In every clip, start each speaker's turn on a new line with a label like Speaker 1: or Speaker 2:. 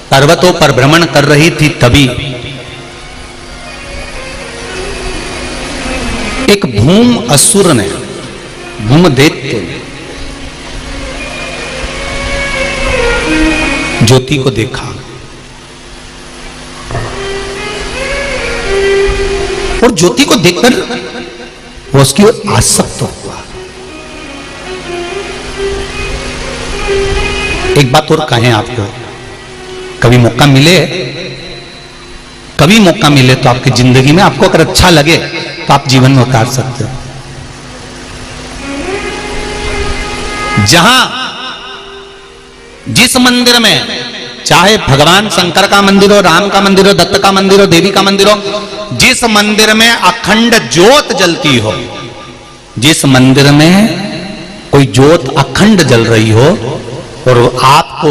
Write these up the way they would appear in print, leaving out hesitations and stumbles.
Speaker 1: पर्वतों पर भ्रमण कर रही थी तभी एक भूम असुर ने, भूमदैत्य ने ज्योति को देखा और ज्योति को देखकर वो उसकी ओर आसक्त हुआ। एक बात और कहें आपको, कभी मौका मिले तो आपकी जिंदगी में आपको अगर अच्छा लगे तो आप जीवन में उतार सकते हो। जहां जिस मंदिर में, चाहे भगवान शंकर का मंदिर हो, राम का मंदिर हो, दत्त का मंदिर हो, देवी का मंदिर हो, जिस मंदिर में अखंड ज्योत जलती हो, जिस मंदिर में कोई ज्योत अखंड जल रही हो और आपको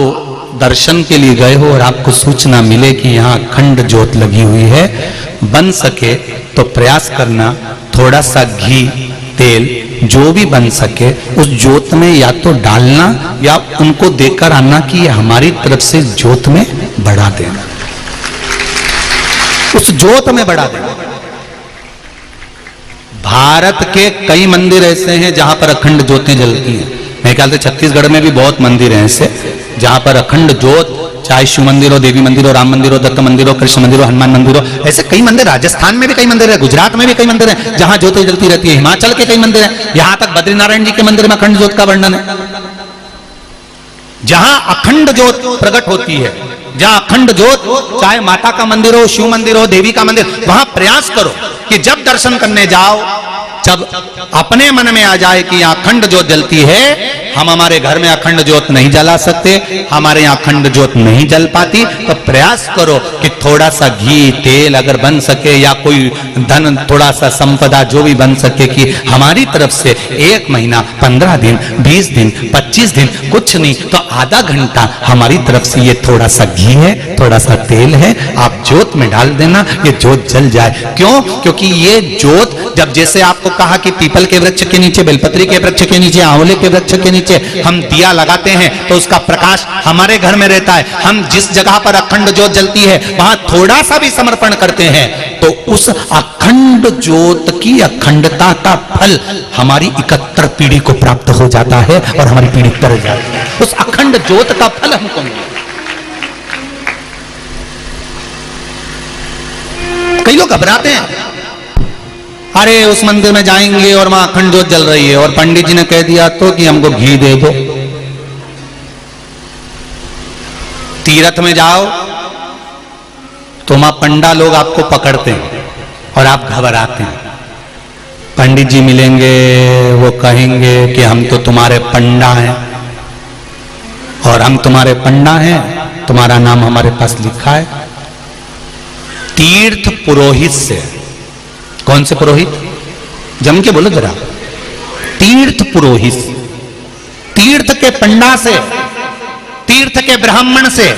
Speaker 1: दर्शन के लिए गए हो और आपको सूचना मिले कि यहाँ अखंड ज्योत लगी हुई है, बन सके तो प्रयास करना थोड़ा सा घी तेल जो भी बन सके उस ज्योत में या तो डालना या उनको देकर आना कि ये हमारी तरफ से ज्योत में बढ़ा देना, उस ज्योत में बढ़ा देना। भारत के कई मंदिर ऐसे हैं जहां पर अखंड ज्योतें जलती हैं। मेरे ख्याल से छत्तीसगढ़ में भी बहुत मंदिर हैं ऐसे जहां पर अखंड ज्योत, चाहे शिव मंदिर हो, देवी मंदिर हो, राम मंदिर हो, दत्त मंदिर हो, कृष्ण मंदिर हो, हनुमान मंदिर हो, ऐसे कई मंदिर। राजस्थान में भी कई मंदिर है, गुजरात में भी कई मंदिर है जहां ज्योति जलती रहती है, हिमाचल के कई मंदिर है, यहां तक बद्रीनारायण जी के मंदिर में अखंड ज्योत का वर्णन है। जहां अखंड ज्योत प्रकट होती है, जहां अखंड ज्योत, चाहे माता का मंदिर हो, शिव मंदिर हो, देवी का मंदिर, वहां प्रयास करो कि जब दर्शन करने जाओ, जब अपने मन में आ जाए कि यहाँ अखंड ज्योत जलती है, हम हमारे घर में अखंड ज्योत नहीं जला सकते, हमारे यहाँ अखंड ज्योत नहीं जल पाती, तो प्रयास करो कि थोड़ा सा घी तेल अगर बन सके या कोई धन, थोड़ा सा संपदा जो भी बन सके कि हमारी तरफ से 1 महीना 15 दिन 20 दिन 25 दिन, कुछ नहीं तो आधा घंटा हमारी तरफ से ये थोड़ा सा घी है, थोड़ा सा तेल है, आप ज्योत में डाल देना, ये ज्योत जल जाए। क्यों? क्योंकि ये ज्योत, जब जैसे आपको कहा कि पीपल के वृक्ष के नीचे, बेलपत्री के वृक्ष के नीचे, आंवले के वृक्ष के नीचे हम दिया लगाते हैं तो उसका प्रकाश हमारे घर में रहता है। हम जिस जगह पर अखंड ज्योत जलती है वहां थोड़ा सा भी समर्पण करते हैं तो उस अखंड ज्योत की अखंडता का फल हमारी 71 पीढ़ी को प्राप्त हो जाता है और हमारी पीढ़ी तर जाती है। उस अखंड ज्योत का फल हमको मिले। कई लोग घबराते हैं, अरे उस मंदिर में जाएंगे और वहां अखंड ज्योत जल रही है और पंडित जी ने कह दिया तो कि हमको घी दे दो। तीर्थ में जाओ तो वहां पंडा लोग आपको पकड़ते हैं और आप घबराते हैं। पंडित जी मिलेंगे, वो कहेंगे कि हम तो तुम्हारे पंडा हैं और हम तुम्हारे पंडा हैं, तुम्हारा नाम हमारे पास लिखा है। तीर्थ पुरोहित से, कौन से पुरोहित? जम के बोलो जरा। तीर्थ पुरोहित, तीर्थ के पंडा से, तीर्थ के ब्राह्मण से,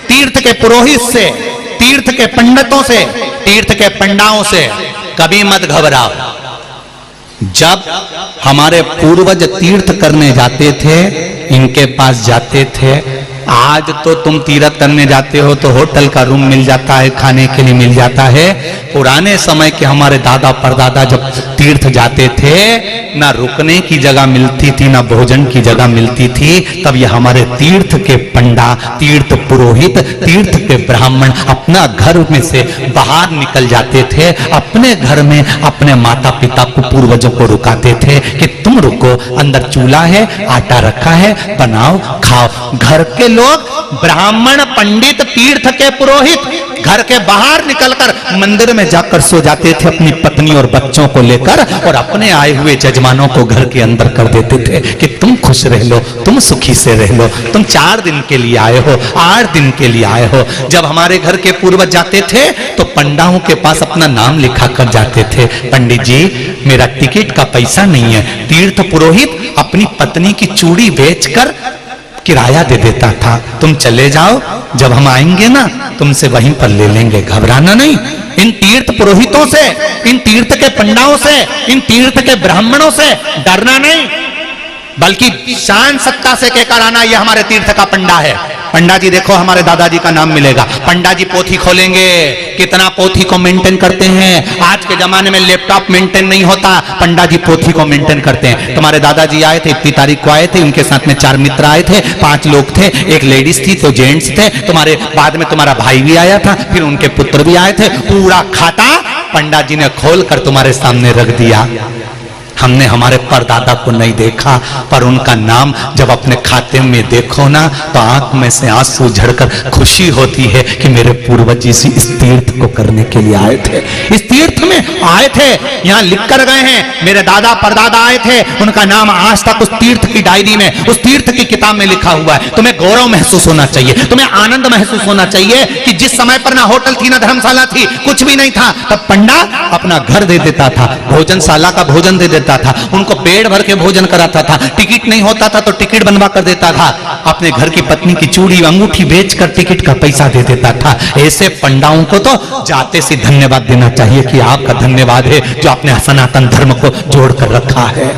Speaker 1: तीर्थ के पुरोहित से, तीर्थ के पंडितों से, तीर्थ के पंडाओं से कभी मत घबराओ। जब हमारे पूर्वज तीर्थ करने जाते थे, इनके पास जाते थे, आज तो तुम तीर्थ करने जाते हो तो होटल का रूम मिल जाता है, खाने के लिए मिल जाता है। पुराने समय के हमारे दादा परदादा जब तीर्थ जाते थे, ना रुकने की जगह मिलती थी, ना भोजन की जगह मिलती थी। तब ये हमारे तीर्थ के पंडा, तीर्थ पुरोहित, तीर्थ के ब्राह्मण अपना घर में से बाहर निकल जाते थे, अपने घर में अपने माता पिता को, पूर्वजों को रुकाते थे कि तुम रुको, अंदर चूल्हा है, आटा रखा है, बनाओ खाओ। घर के लोग, ब्राह्मण, पंडित, तीर्थ के पुरोहित घर के बाहर निकलकर मंदिर में जाकर सो जाते थे अपनी पत्नी और बच्चों को लेकर, और अपने आए हुए यजमानों को घर के अंदर कर देते थे कि तुम खुश रह लो, तुम सुखी से रह लो, तुम 4 दिन के लिए आए हो, 8 दिन के लिए आए हो। जब हमारे घर के पूर्वज जाते थे तो पंडाओं के पास अपना नाम लिखा कर जाते थे, पंडित जी मेरा टिकट का पैसा नहीं है। तीर्थ पुरोहित अपनी पत्नी की चूड़ी बेचकर किराया दे देता था, तुम चले जाओ, जब हम आएंगे ना तुमसे वहीं पर ले लेंगे, घबराना नहीं। इन तीर्थ पुरोहितों से, इन तीर्थ के पंडाओं से, इन तीर्थ के ब्राह्मणों से डरना नहीं। बल्कि शान सत्ता से कहकर आना यह हमारे तीर्थ का पंडा है। पंडा जी देखो हमारे दादाजी का नाम मिलेगा। पंडा जी पोथी खोलेंगे, कितना पोथी को मेंटेन करते हैं। आज के जमाने में लैपटॉप मेंटेन नहीं होता, पंडा जी पोथी को मेंटेन करते हैं। तुम्हारे दादाजी आए थे, इतनी तारीख को आए थे, उनके साथ में 4 मित्र आए थे, 5 लोग थे, एक लेडीज थी, तो जेंट्स थे। तुम्हारे बाद में तुम्हारा भाई भी आया था, फिर उनके पुत्र भी आए थे। पूरा खाता पंडा जी ने खोल कर तुम्हारे सामने रख दिया। हमने हमारे परदादा को नहीं देखा, पर उनका नाम जब अपने खाते में देखो ना तो आंख में से आंसू झड़कर खुशी होती है कि मेरे पूर्वज इस तीर्थ को करने के लिए आए थे, इस तीर्थ में आए थे। यहाँ लिख कर गए हैं, मेरे दादा परदादा आए थे, उनका नाम आज तक उस तीर्थ की डायरी में, उस तीर्थ की किताब में लिखा हुआ है। तुम्हें गौरव महसूस होना चाहिए, तुम्हें आनंद महसूस होना चाहिए कि जिस समय पर ना होटल थी ना धर्मशाला थी, कुछ भी नहीं था, तब पंडा अपना घर दे देता था, भोजनशाला का भोजन दे देता था, उनको पेट भर के भोजन कराता था। टिकट नहीं होता था तो टिकट बनवा कर देता था, अपने घर की पत्नी की चूड़ी अंगूठी बेचकर टिकट का पैसा दे देता था। ऐसे पंडाओं को तो जाते से धन्यवाद देना चाहिए कि आपका धन्यवाद है जो आपने सनातन धर्म को जोड़ कर रखा है।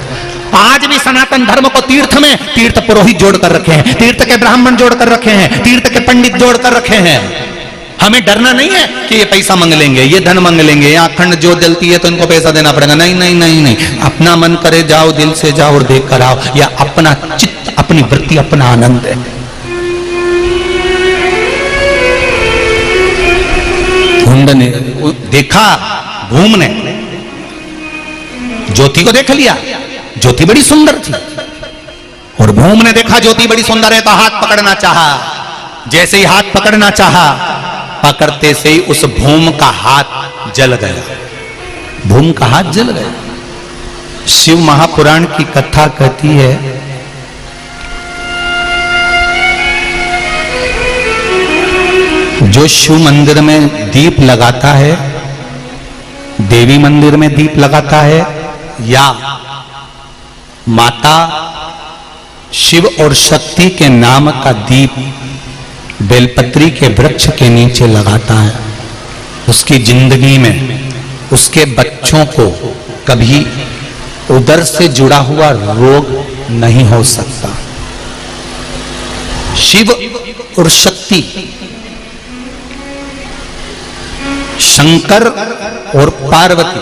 Speaker 1: आज भी सनातन धर्म को तीर्थ में तीर्थ पुरोहित जोड़ कर रखे हैं, तीर्थ के ब्राह्मण जोड़ कर रखे हैं, तीर्थ के पंडित जोड़ कर रखे हैं। हमें डरना नहीं है कि ये पैसा मांग लेंगे, ये धन मांग लेंगे, या अखंड ज्योत जलती है तो इनको पैसा देना पड़ेगा। नहीं नहीं नहीं नहीं, अपना मन करे जाओ, दिल से जाओ और देख कर आओ। या अपना चित्त, अपनी वृत्ति, अपना आनंद है। धुंध ने देखा, भूम ने ज्योति को देख लिया, ज्योति बड़ी सुंदर थी, और भूम ने देखा ज्योति बड़ी सुंदर है तो हाथ पकड़ना चाहा। जैसे ही हाथ पकड़ना चाहा, पकड़ते से ही उस भूम का हाथ जल गया, भूम का हाथ जल गया। शिव महापुराण की कथा कहती है, जो शिव मंदिर में दीप लगाता है, देवी मंदिर में दीप लगाता है, या माता शिव और शक्ति के नाम का दीप बेलपत्री के वृक्ष के नीचे लगाता है, उसकी जिंदगी में उसके बच्चों को कभी उदर से जुड़ा हुआ रोग नहीं हो सकता। शिव और शक्ति, शंकर और पार्वती,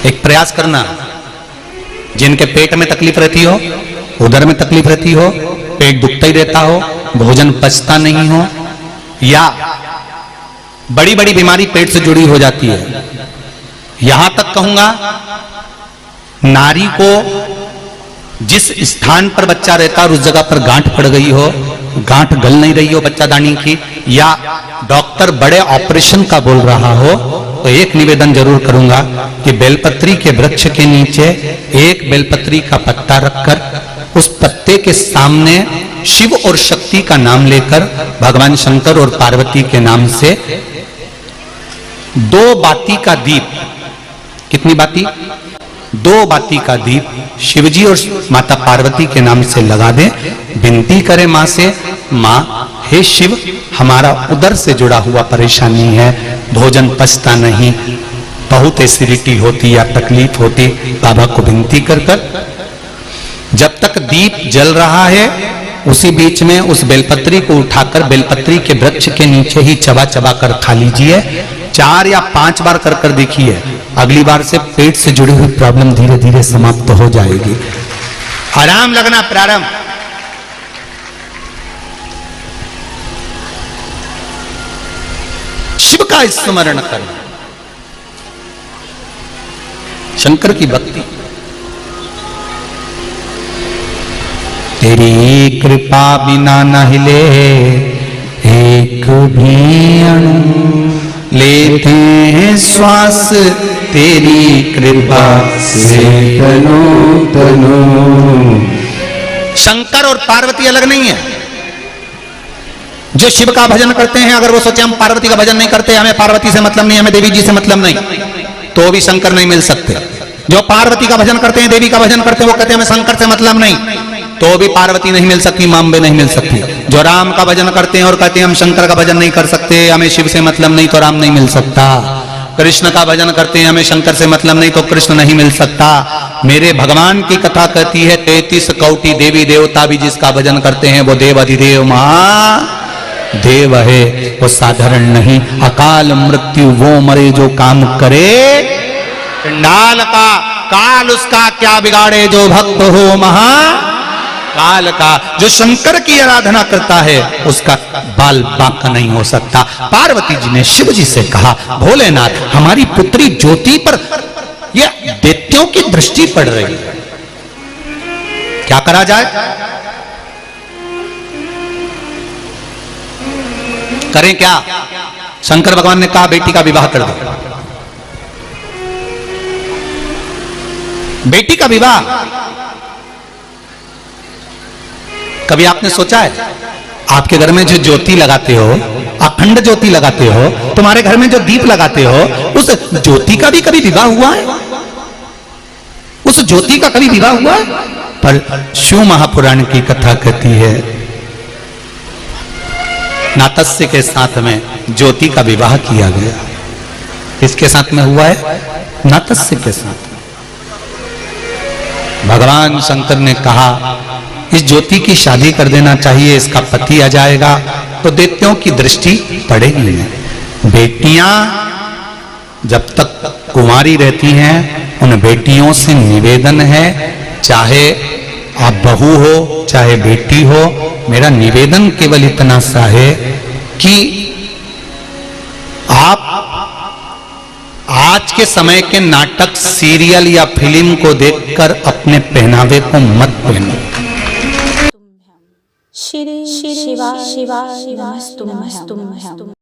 Speaker 1: एक प्रयास करना, जिनके पेट में तकलीफ रहती हो, उधर में तकलीफ रहती हो, पेट दुखता ही रहता हो, भोजन पचता नहीं हो, या बड़ी बड़ी बीमारी पेट से जुड़ी हो जाती है। यहां तक कहूंगा, नारी को जिस स्थान पर बच्चा रहता है और उस जगह पर गांठ पड़ गई हो, गांठ गल नहीं रही हो बच्चादानी की, या डॉक्टर बड़े ऑपरेशन का बोल रहा हो, तो एक निवेदन जरूर करूंगा कि बेलपत्री के वृक्ष के नीचे एक बेलपत्री का पत्ता रखकर उस पत्ते के सामने शिव और शक्ति का नाम लेकर भगवान शंकर और पार्वती के नाम से 2 बाती का दीप, कितनी बाती? 2 बाती का दीप शिवजी और माता पार्वती के नाम से लगा दें। विनती करें मां से, मां हे शिव, हमारा उदर से जुड़ा हुआ परेशानी है, भोजन पचता नहीं, बहुत एसिडिटी होती या तकलीफ होती, बाबा को विनती कर कर जब तक दीप जल रहा है उसी बीच में उस बेलपत्री को उठाकर बेलपत्री के वृक्ष के नीचे ही चबा चबा कर खा लीजिए। 4 या 5 बार कर कर देखिए, अगली बार से पेट से जुड़ी हुई प्रॉब्लम धीरे धीरे समाप्त हो जाएगी, आराम लगना प्रारंभ। शिव का स्मरण करना, शंकर की भक्ति। तेरी कृपा बिना न हिले एक भी अणु, लेते हैं श्वास तेरी कृपा से तनो तनो। शंकर और पार्वती अलग नहीं है। जो शिव का भजन करते हैं, अगर वो सोचे हम पार्वती का भजन नहीं करते, हमें पार्वती से मतलब नहीं, हमें देवी जी से मतलब नहीं, तो भी शंकर नहीं मिल सकते। जो पार्वती का भजन करते हैं, देवी का भजन करते हैं, वो कहते हैं हमें शंकर से मतलब नहीं, तो भी पार्वती नहीं मिल सकती, मांबे नहीं मिल सकती। जो राम का भजन करते हैं और कहते हैं हम शंकर का भजन नहीं कर सकते, हमें शिव से मतलब नहीं, तो राम नहीं मिल सकता। कृष्ण का भजन करते हैं, हमें शंकर से मतलब नहीं तो कृष्ण नहीं मिल सकता। मेरे भगवान की कथा कहती है 33 कोटि देवी देवता भी जिसका भजन करते हैं वो देव अधिदेव महादेव है, वो साधारण नहीं। अकाल मृत्यु वो मरे जो काम करे, चंडाल का काल उसका क्या बिगाड़े, जो भक्त हो महाकाल का। जो शंकर की आराधना करता है उसका बाल बांका नहीं हो सकता। पार्वती जी ने शिव जी से कहा, भोलेनाथ हमारी पुत्री ज्योति पर यह दैत्यों की दृष्टि पड़ रही है, क्या करा जाए? करें क्या? शंकर भगवान ने कहा बेटी का विवाह कर दो। बेटी का विवाह कभी आपने सोचा है? आपके घर में जो ज्योति लगाते हो, अखंड ज्योति लगाते हो, तुम्हारे घर में जो दीप लगाते हो, उस ज्योति का भी कभी विवाह हुआ है? उस ज्योति का कभी विवाह हुआ है? पर शिव महापुराण की कथा कहती है नातस्य के साथ में ज्योति का विवाह किया गया। किसके साथ में हुआ है? नातस्य के साथ। भगवान शंकर ने कहा इस ज्योति की शादी कर देना चाहिए, इसका पति आ जाएगा तो दैत्यों की दृष्टि पड़ेगी नहीं। बेटियां जब तक कुंवारी रहती हैं उन बेटियों से निवेदन है, चाहे आप बहू हो चाहे बेटी हो, मेरा निवेदन केवल इतना सा है कि आप आज के समय के नाटक, सीरियल या फिल्म को देखकर अपने पहनावे को मत पहनो।
Speaker 2: शिवा शिवा शिवा नमस्तुभ्यं।